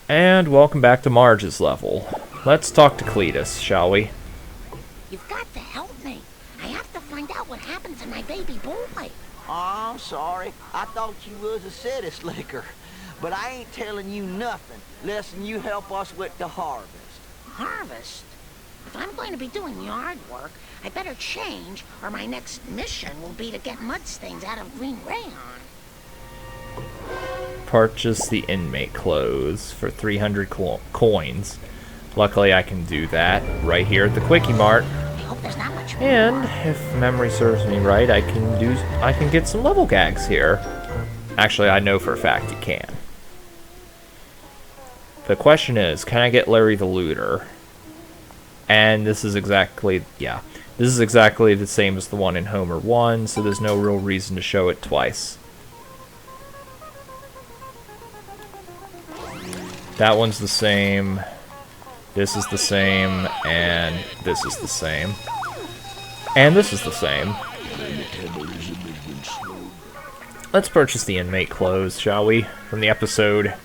And welcome back to Marge's level. Let's talk to Cletus, shall we? You've got to help me. I have to find out what happened to my baby boy. Oh, I'm sorry. I thought you was a city slicker. But I ain't telling you nothing, less than you help us with the harvest. Harvest? If I'm going to be doing yard work, I better change, or my next mission will be to get mud stains out of green rayon. Purchase the inmate clothes for 300 coins. Luckily, I can do that right here at the Quickie Mart. I hope there's not much more. And if memory serves me right, I can get some level gags here. Actually, I know for a fact you can. The question is, can I get Larry the Looter? And this is exactly the same as the one in Homer 1, so there's no real reason to show it twice. That one's the same, this is the same, and this is the same. And this is the same. Let's purchase the inmate clothes, shall we? From the episode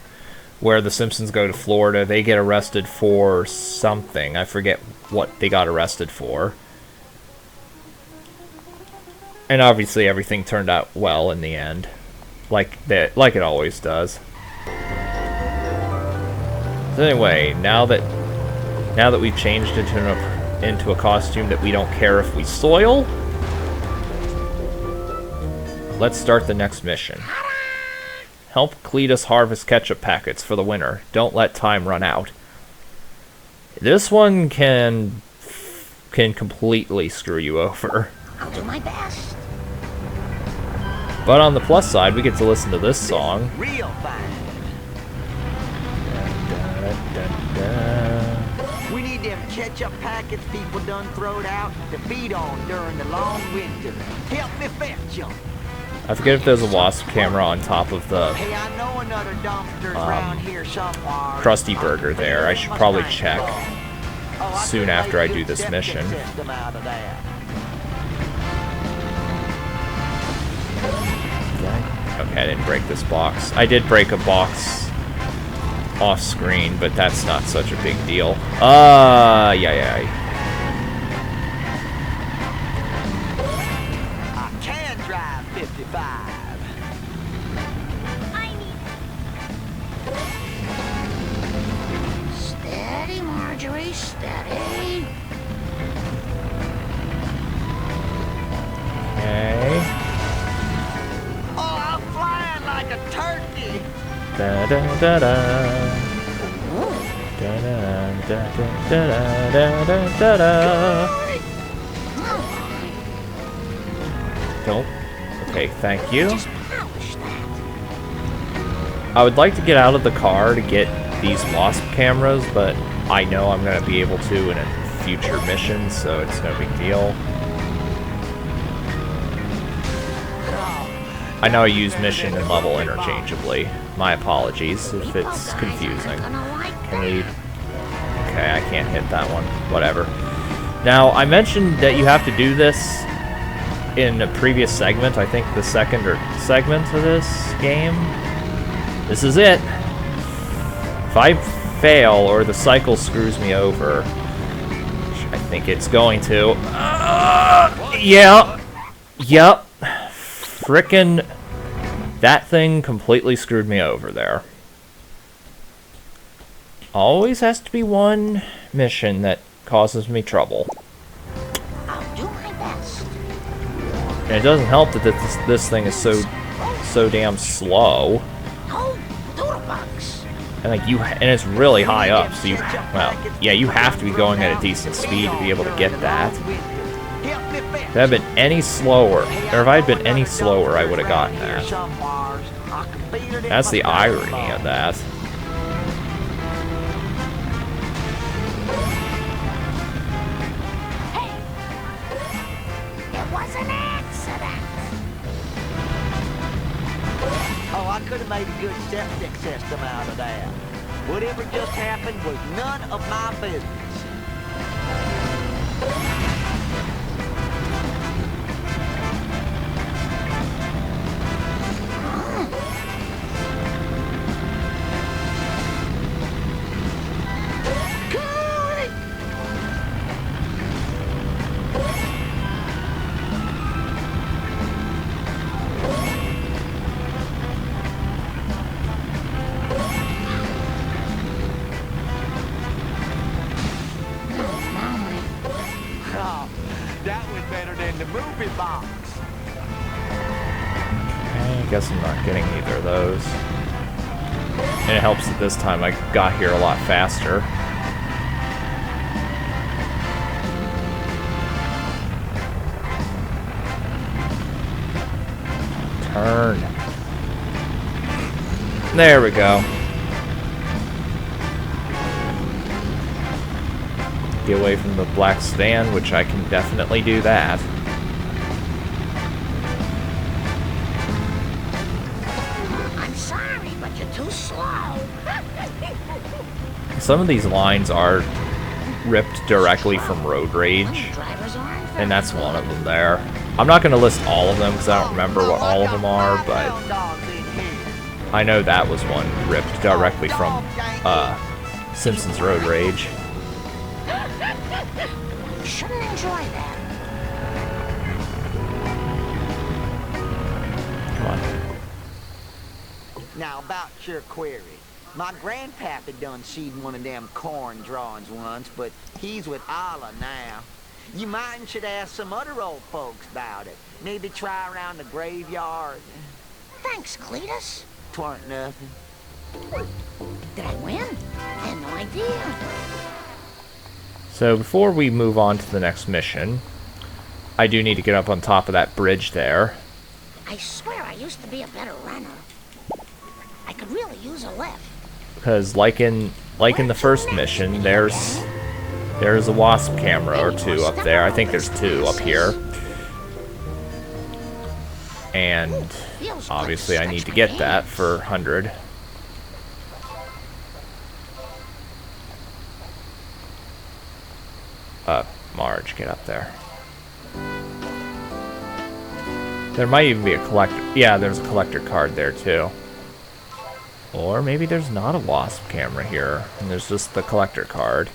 where the Simpsons go to Florida, they get arrested for something. I forget what they got arrested for. And obviously everything turned out well in the end. Like it always does. So anyway, now that we've changed into a costume that we don't care if we soil, let's start the next mission. Help Cletus harvest ketchup packets for the winter. Don't let time run out. This one can completely screw you over. I'll do my best. But on the plus side, we get to listen to this song. Real fine. We need them ketchup packets people done throwed out to feed on during the long winter. Help me fetch 'em. I forget if there's a wasp camera on top of the Hey, I know another dumpster's around here somewhere. Krusty Burger there. I should probably check soon after I do this mission. Okay, I didn't break this box. I did break a box off screen, but that's not such a big deal. Yeah. I can drive 55. Steady, Marjorie, steady. Okay. Oh, I'm flying like a turkey. Da da da da. Da da da da da da da da. Don't. Okay, thank you. Just polish that. I would like to get out of the car to get these wasp cameras, but I know I'm going to be able to in a future mission, so it's no big deal. I know I use mission and level interchangeably. My apologies if it's confusing. Can we... Okay, I can't hit that one. Whatever. Now, I mentioned that you have to do this in a previous segment. I think the second segment of this game. This is it. If I fail or the cycle screws me over, which I think it's going to. Yeah. Yep. Frickin' that thing completely screwed me over there. Always has to be one mission that causes me trouble. I'll do my best. And it doesn't help that this thing is so damn slow. No, doodlebugs. And and it's really high up, so you have to be going at a decent speed to be able to get that. If I'd been any slower, I would have gotten that. That's the irony of that. Hey, it was an accident. Oh, I could have made a good septic system out of that. Whatever just happened was none of my business. guess I'm not getting either of those. And it helps that this time I got here a lot faster. Turn. There we go. Get away from the black sedan, which I can definitely do that. I'm sorry, but you're too slow. Some of these lines are ripped directly from Road Rage, and that's one of them there. I'm not going to list all of them because I don't remember what all of them are, but I know that was one ripped directly from Simpsons Road Rage. You shouldn't enjoy that. Come on. Now, about your query. My grandpappy done seed one of them corn drawings once, but he's with Allah now. You might and should ask some other old folks about it. Maybe try around the graveyard. Thanks, Cletus. 'Twarn't nothing. Did I win? I had no idea. So before we move on to the next mission, I do need to get up on top of that bridge there. I swear I used to be a better runner. I could really use a lift. Because like in the first mission, there's a wasp camera or two up there. I think there's two up here. And obviously I need to get that for 100. Marge, get up there. There might even be a collector. Yeah, there's a collector card there too. Or maybe there's not a wasp camera here, and there's just the collector card.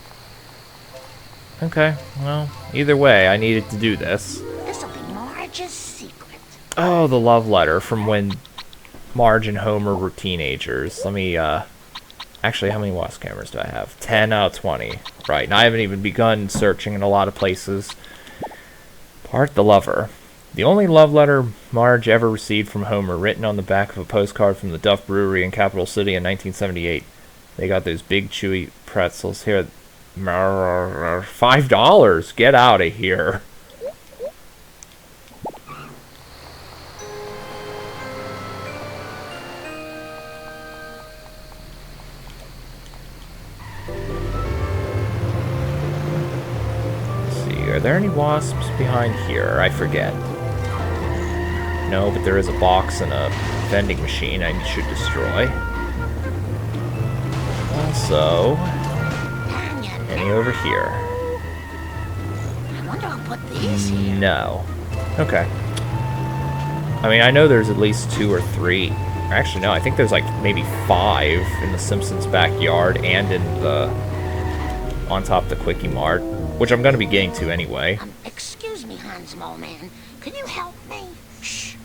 Okay, well, either way, I needed to do this. This'll be Marge's secret. Oh, the love letter from when Marge and Homer were teenagers. Let me, actually, how many wasp cameras do I have? 10 out of 20. Right, and I haven't even begun searching in a lot of places. Part the lover. The only love letter Marge ever received from Homer, written on the back of a postcard from the Duff Brewery in Capital City in 1978. They got those big chewy pretzels here. $5. Get out of here. Let's see, are there any wasps behind here? I forget. No, but there is a box and a vending machine I should destroy. Also, any over here? I wonder who put these here. No. Okay. I mean, I know there's at least 2 or 3. Actually, no, I think there's like maybe 5 in the Simpsons backyard and in the on top of the Quickie Mart, which I'm going to be getting to anyway. Excuse me, Hans Mole Man. Can you help me? Shh.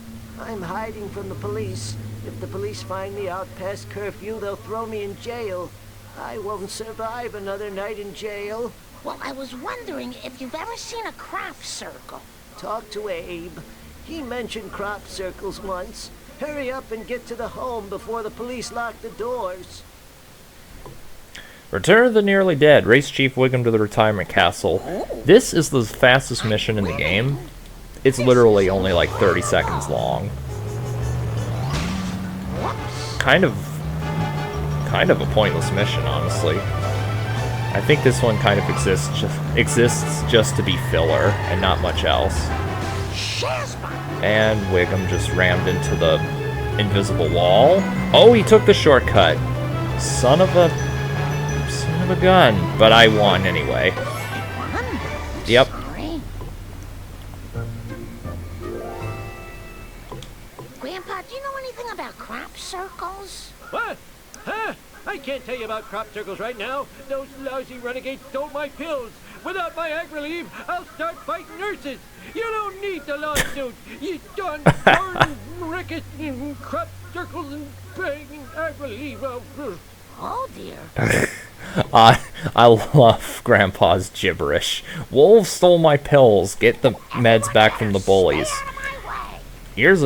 I'm hiding from the police. If the police find me out past curfew, they'll throw me in jail. I won't survive another night in jail. Well, I was wondering if you've ever seen a crop circle. Talk to Abe. He mentioned crop circles once. Hurry up and get to the home before the police lock the doors. Return of the Nearly Dead. Race Chief Wiggum to the retirement castle. This is the fastest mission in the game. It's literally only like 30 seconds long. Kind of a pointless mission, honestly. I think this one kind of exists just to be filler and not much else. And Wiggum just rammed into the invisible wall. Oh, he took the shortcut. Son of a gun. But I won anyway. Yep. Grandpa, do you know anything about crop circles? What? Huh? I can't tell you about crop circles right now. Those lousy renegades stole my pills. Without my ag relief, I'll start fighting nurses. You don't need the lawsuit. You done darn rickets and crop circles and banging ag relief. Oh, dear. I love Grandpa's gibberish. Wolves stole my pills. Get the meds back from the bullies. Here's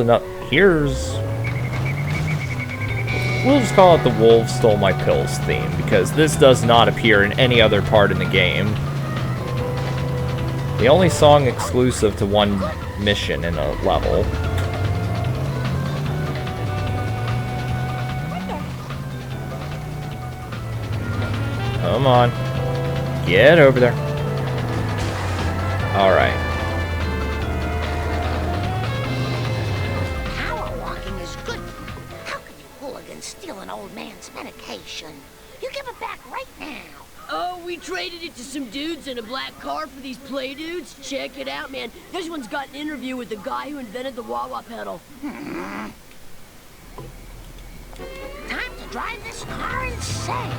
we'll just call it the Wolves Stole My Pills theme, because this does not appear in any other part in the game. The only song exclusive to one mission in a level. Come on. Get over there. Alright. Power walking is good. How can you hooligans steal an old man's medication? You give it back right now. Oh, we traded it to some dudes in a black car for these play dudes. Check it out, man. This one's got an interview with the guy who invented the wah-wah pedal. Time to drive this car insane.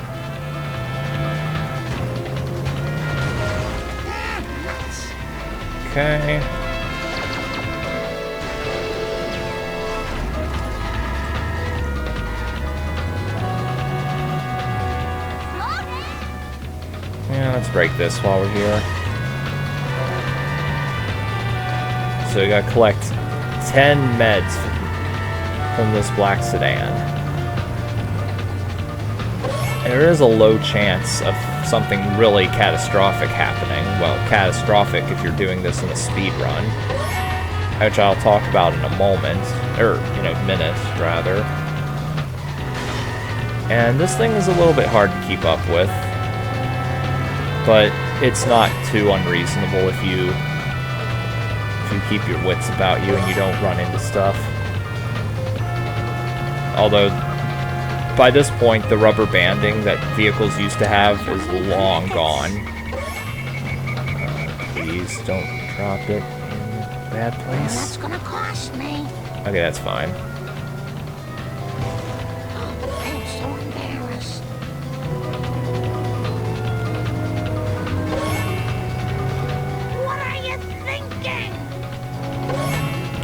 Okay. Yeah, let's break this while we're here. So we gotta collect 10 meds from this black sedan. And there is a low chance of something really catastrophic happening. Well, catastrophic if you're doing this in a speed run, which I'll talk about in a moment, or in a minute, rather. And this thing is a little bit hard to keep up with, but it's not too unreasonable if you keep your wits about you and you don't run into stuff. Although, by this point, the rubber banding that vehicles used to have is long gone. Please don't drop it in a bad place. That's gonna cost me. Okay, that's fine. Oh, I'm so embarrassed. What are you thinking?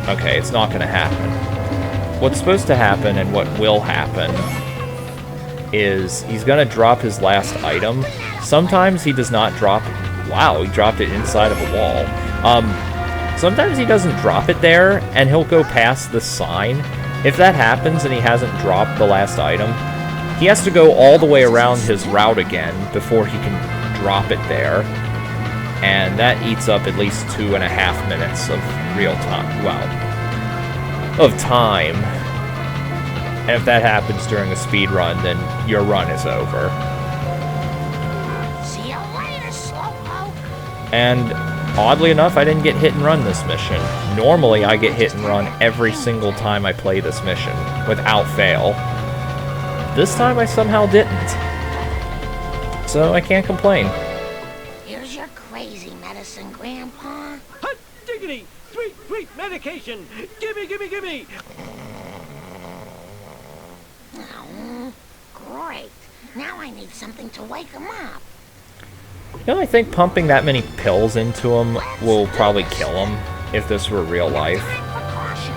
Okay, it's not gonna happen. What's supposed to happen and what will happen is he's gonna drop his last item. Sometimes he does not drop. Wow, he dropped it inside of a wall. Sometimes he doesn't drop it there, and he'll go past the sign. If that happens and he hasn't dropped the last item, he has to go all the way around his route again before he can drop it there. And that eats up at least 2.5 minutes of real time. Well, of time. And if that happens during a speed run, then your run is over. See you later, slowpoke. And oddly enough, I didn't get hit and run this mission. Normally, I get hit and run every single time I play this mission, without fail. This time, I somehow didn't. So I can't complain. Here's your crazy medicine, Grandpa. Hot diggity! Sweet, sweet medication! Gimme, gimme, gimme! Oh, great. Now I need something to wake him up. You know, I think pumping that many pills into him will probably kill him if this were real life. Time for caution.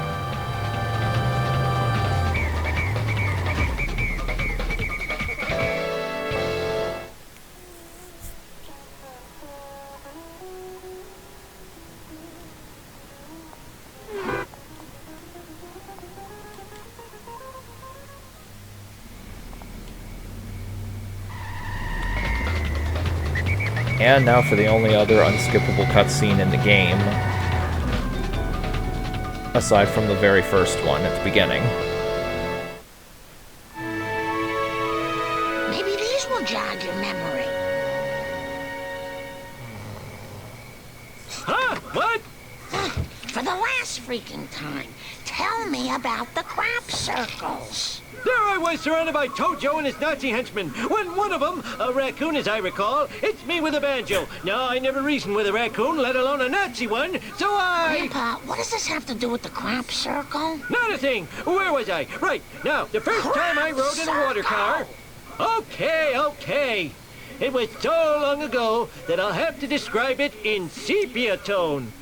And now for the only other unskippable cutscene in the game, aside from the very first one at the beginning. Maybe these will jog your memory. Huh? What? For the last freaking time, tell me about the crop circles. There I was, surrounded by Tojo and his Nazi henchmen, when one of them, a raccoon as I recall, hits me with a banjo. Now, I never reasoned with a raccoon, let alone a Nazi one, so I... Grandpa, what does this have to do with the crop circle? Not a thing! Where was I? Right, now, the first time I rode in a water car... Okay. It was so long ago that I'll have to describe it in sepia tone.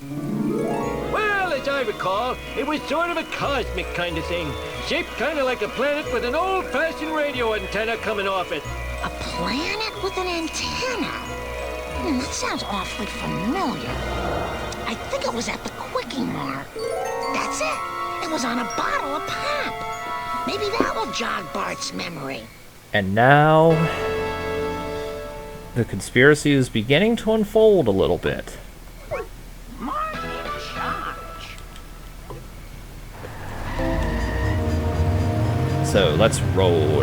Well, as I recall, it was sort of a cosmic kind of thing. Shaped kind of like a planet with an old-fashioned radio antenna coming off it. A planet with an antenna? That sounds awfully familiar. I think it was at the Quickie Mart. That's it. It was on a bottle of pop. Maybe that will jog Bart's memory. And now, the conspiracy is beginning to unfold a little bit. Mart in charge. So let's roll.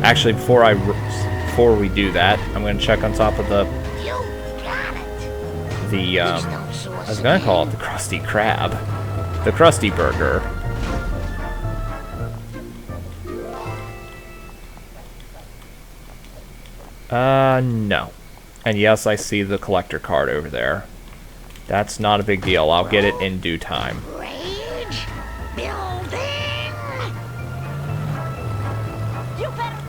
Actually, before we do that, I'm gonna check on top of the You got it. I was gonna call it the Krusty Krab, the Krusty Burger. No. And yes, I see the collector card over there. That's not a big deal. I'll get it in due time. Rage building. You better.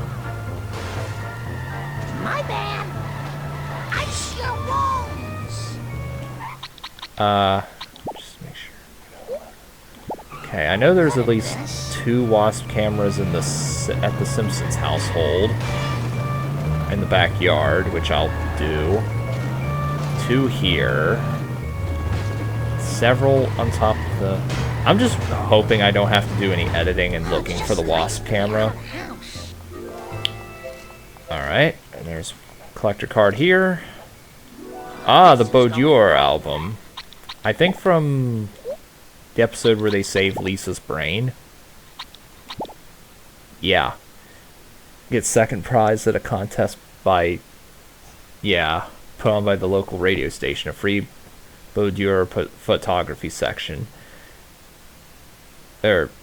My bad. Ice your wounds. Just make sure. Okay, I know there's at least 2 Wasp cameras in at the Simpsons household. In the backyard, which I'll do. 2 here. Several on top of the... I'm just hoping I don't have to do any editing and looking for the Wasp camera. Alright, and there's collector card here. Ah, the Baudour album. I think from the episode where they saved Lisa's brain. Yeah. Get second prize at a contest by, put on by the local radio station, a free Baudour photography section.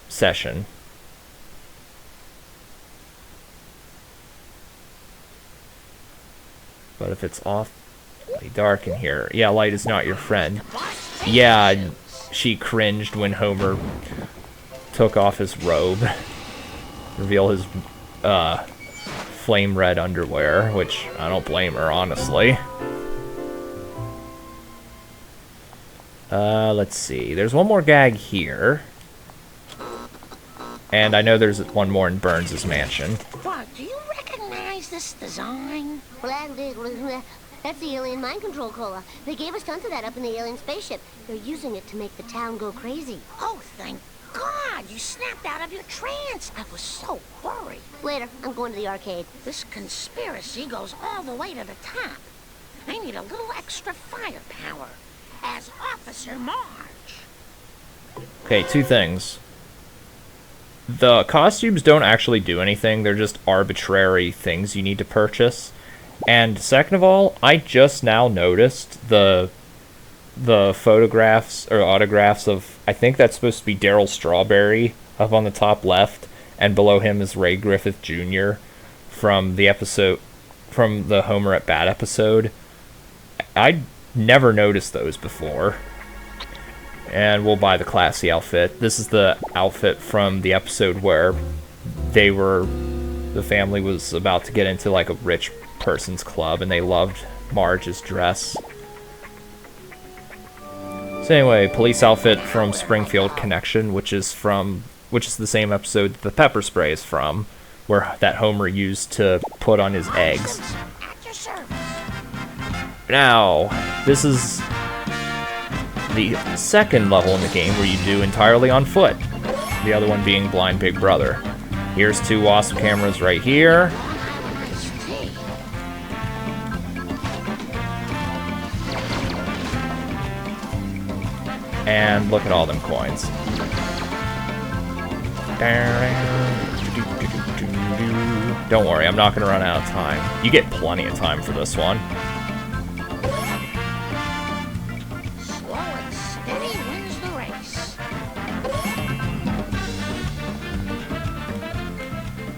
Session. But if it's awfully dark in here, yeah, light is not your friend. Yeah, she cringed when Homer took off his robe, reveal his, flame red underwear, which I don't blame her, honestly. Let's see. There's one more gag here. And I know there's one more in Burns' mansion. Bart, do you recognize this design? That's the alien mind control cola. They gave us tons of that up in the alien spaceship. They're using it to make the town go crazy. Oh, thank God, you snapped out of your trance. I was so worried. Later, I'm going to the arcade. This conspiracy goes all the way to the top. I need a little extra firepower. As Officer Marge. Okay, 2 things. The costumes don't actually do anything. They're just arbitrary things you need to purchase. And second of all, I just now noticed the photographs or autographs of, I think that's supposed to be Daryl Strawberry up on the top left, and below him is Ray Griffith Jr. from the Homer at Bat episode. I never noticed those before. And we'll buy the classy outfit. This is the outfit from the episode where the family was about to get into like a rich person's club and they loved Marge's dress. So anyway, police outfit from Springfield Connection, which is the same episode that the pepper spray is from, where that Homer used to put on his eggs. At your service. Now, this is the second level in the game where you do entirely on foot. The other one being Blind Big Brother. Here's 2 Wasp cameras right here. And look at all them coins. Don't worry, I'm not going to run out of time. You get plenty of time for this one. Slow and steady wins the race.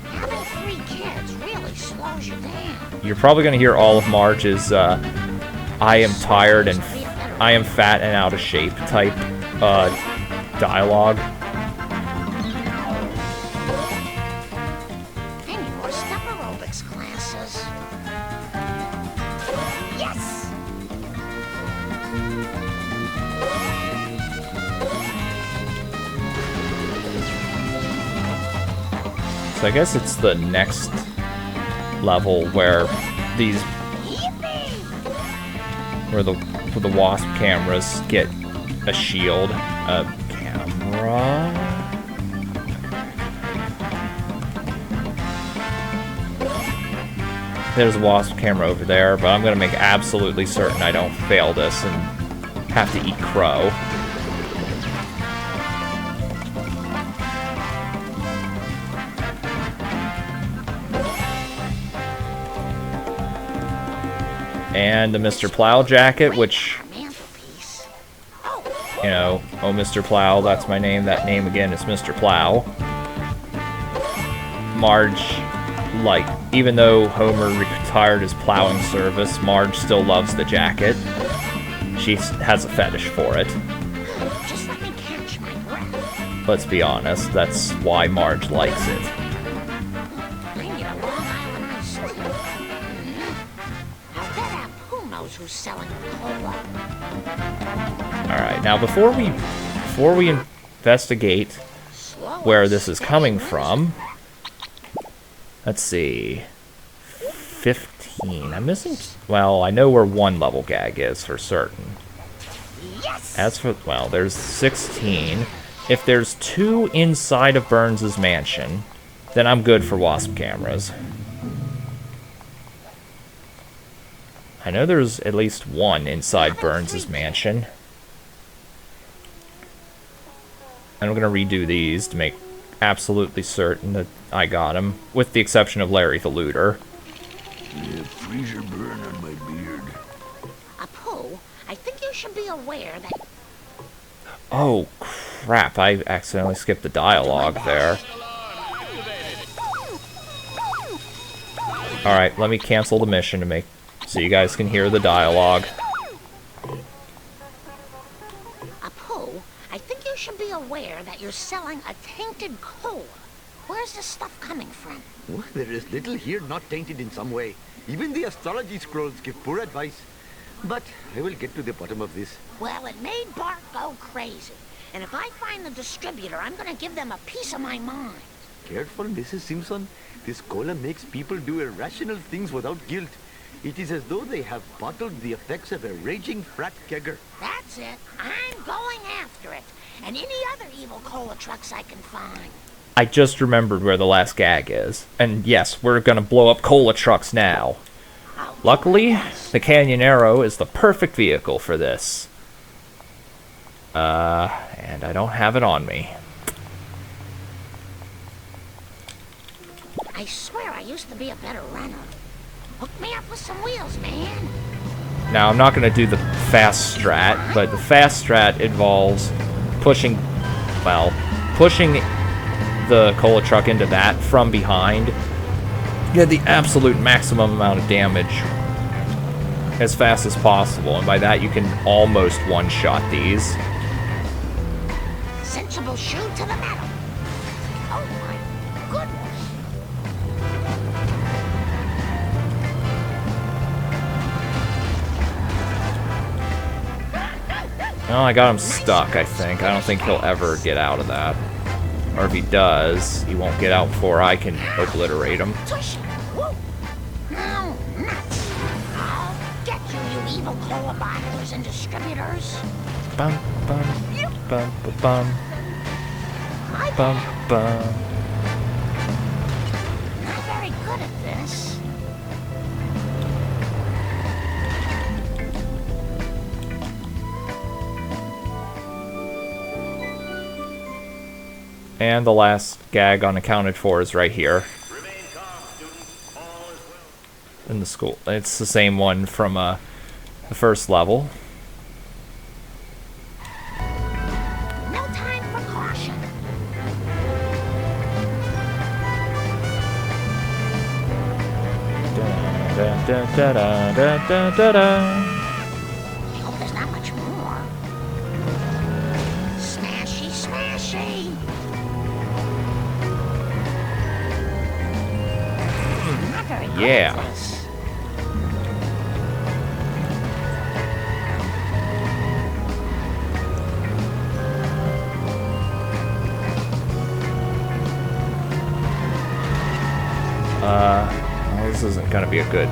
Having 3 kids really slows you down. You're probably going to hear all of Marge's I am tired and I am fat and out of shape type dialogue. I need more step aerobics classes. Yes! So I guess it's the next level where these where the Wasp cameras get a shield, a camera. There's a wasp camera over there, but I'm gonna make absolutely certain I don't fail this and have to eat crow. And the Mr. Plow jacket, which, you know, oh, Mr. Plow, that's my name. That name again is Mr. Plow. Marge, like, even though Homer retired his plowing service, Marge still loves the jacket. She has a fetish for it. Just let me catch my breath. Let's be honest, that's why Marge likes it. I need a Long Island iced tea. I'll bet Apu knows who's selling cola. Alright, now before we investigate where this is coming from, let's see. 15. I'm missing... Well, I know where one level gag is for certain. Yes! As for... Well, there's 16. If there's 2 inside of Burns' mansion, then I'm good for wasp cameras. I know there's at least 1 inside Burns' mansion. And I'm going to redo these to make absolutely certain that I got him, with the exception of Larry the Looter. Yeah, freezer burn on my beard. Apu, I think you should be aware that... Oh, crap, I accidentally skipped the dialogue there. Alright, let me cancel the mission to make... so you guys can hear the dialogue. Apu, I think you should be aware that you're selling a tainted cola. Where's this stuff coming from? Well, there is little here not tainted in some way. Even the astrology scrolls give poor advice. But I will get to the bottom of this. Well, it made Bart go crazy. And if I find the distributor, I'm gonna give them a piece of my mind. Careful, Mrs. Simpson. This cola makes people do irrational things without guilt. It is as though they have bottled the effects of a raging frat kegger. That's it. I'm going after it. And any other evil cola trucks I can find. I just remembered where the last gag is. And yes, we're gonna blow up cola trucks now. Luckily, the Canyonero is the perfect vehicle for this. And I don't have it on me. I swear I used to be a better runner. Hook me up with some wheels, man. Now, I'm not going to do the fast strat, but the fast strat involves pushing the cola truck into that from behind. Get the absolute maximum amount of damage as fast as possible, and by that you can almost one-shot these. Sensible shoe to the metal. Oh my goodness. Well, I got him stuck, I think. I don't think he'll ever get out of that. Or if he does, he won't get out before I can obliterate him. Tush. Whoa. No, nuts. I'll get you, you evil cola bottlers and distributors. Bum, bum, bum, bum, bum. Bum, bum. Not very good at this. And the last gag unaccounted for is right here. In the school. It's the same one from the first level. No time for caution. Da, da, da, da, da, da, da, da. I hope there's not much more. Smashy, smashy. Not very good Yeah. at this. Well, this isn't gonna be a good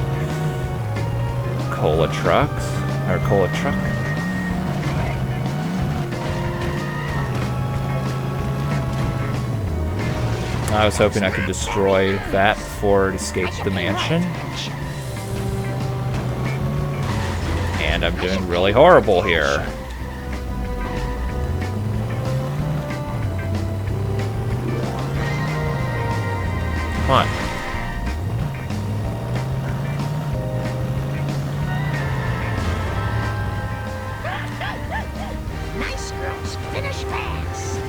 cola truck. I was hoping I could destroy that before it escaped the mansion. And I'm doing really horrible here. Come on. Nice girls, finish fast.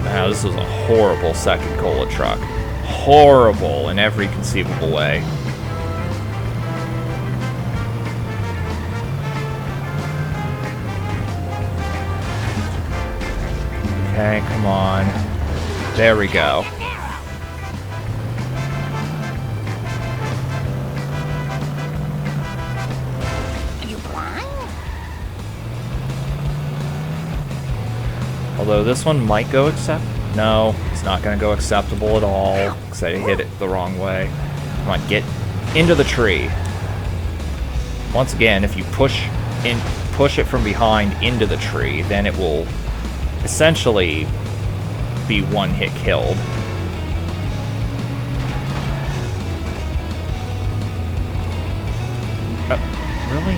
Wow, this was a horrible second cola truck. Horrible in every conceivable way. Okay, come on. There we go. Are you blind? Although this one might go No, it's not going to go acceptable at all, because I hit it the wrong way. Come on, get into the tree. Once again, if you push it from behind into the tree, then it will essentially be one hit killed. Really?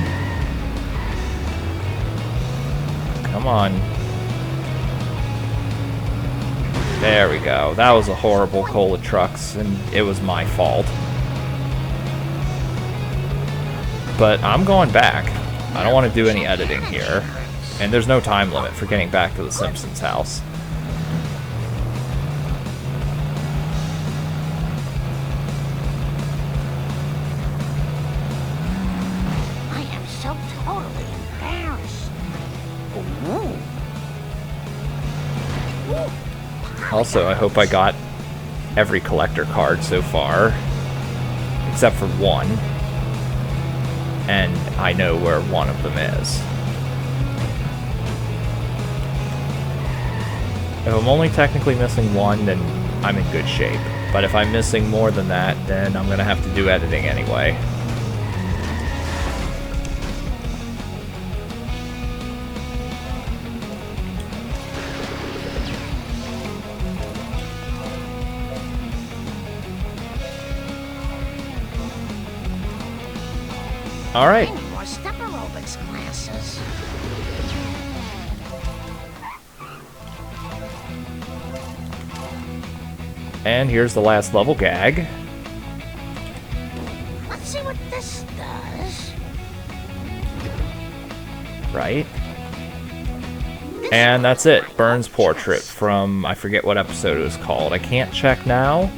Come on. There we go. That was a horrible cola trucks, and it was my fault. But I'm going back. I don't want to do any editing here. And there's no time limit for getting back to the Simpsons house. I am so totally embarrassed. Also, I hope I got every collector card so far, except for one. And I know where one of them is. If I'm only technically missing one, then I'm in good shape. But if I'm missing more than that, then I'm gonna have to do editing anyway. All right. I need more step aerobics classes. And here's the last level gag. Let's see what this does. Right? And that's it. Burns' portrait from, I forget what episode it was called. I can't check now.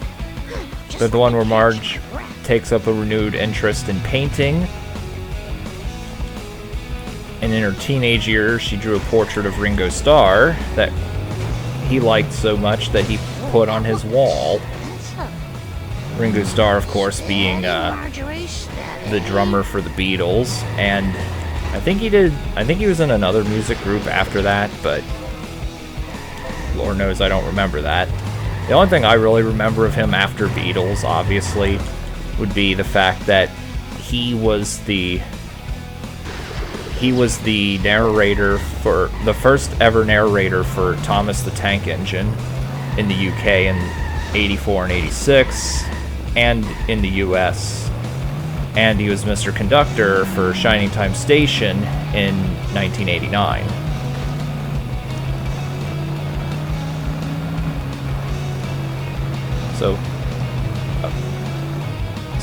But the one where Marge takes up a renewed interest in painting. And in her teenage years, she drew a portrait of Ringo Starr that he liked so much that he put on his wall. Ringo Starr, of course, being the drummer for the Beatles, and I think he was in another music group after that, but Lord knows I don't remember that. The only thing I really remember of him after Beatles, obviously, would be the fact that he was the narrator for the first ever narrator for Thomas the Tank Engine in the UK in '84 and '86, and in the US. And he was Mr. Conductor for Shining Time Station in 1989. So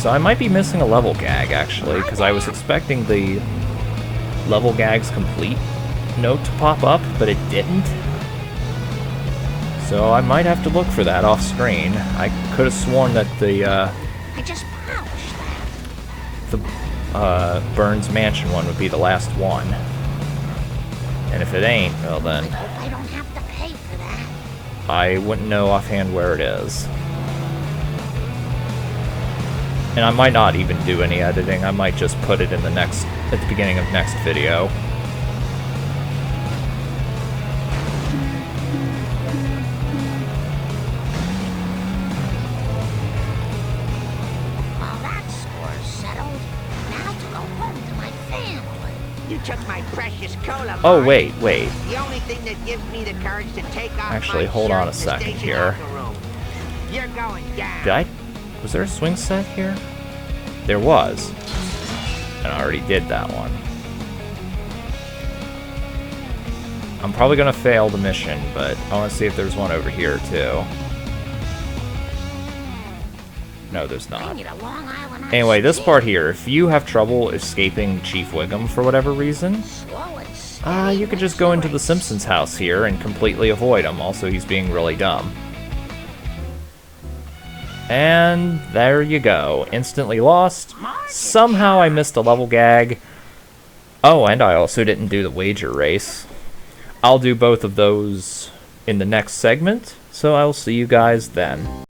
I might be missing a level gag, actually, because I was expecting the level gag's complete note to pop up, but it didn't. So I might have to look for that off screen. I could have sworn that I just polished that. the Burns Mansion one would be the last one. And if it ain't, well then, Hope I don't have to pay for that. I wouldn't know offhand where it is. And I might not even do any editing. I might just put it in at the beginning of next video. Well, that score's settled. Now to go home to my family. You took my precious cola. Oh, Marge. wait. The only thing that gives me the courage to take off Actually, my hold shirt on a is second station here. locker room. You're going down. Was there a swing set here? There was. And I already did that one. I'm probably gonna fail the mission, but I want to see if there's one over here too. No, there's not. Anyway, this part here, if you have trouble escaping Chief Wiggum for whatever reason, you could just go into the Simpsons house here and completely avoid him. Also, he's being really dumb. And there you go. Instantly lost. Somehow I missed a level gag. Oh, and I also didn't do the wager race. I'll do both of those in the next segment, so I'll see you guys then.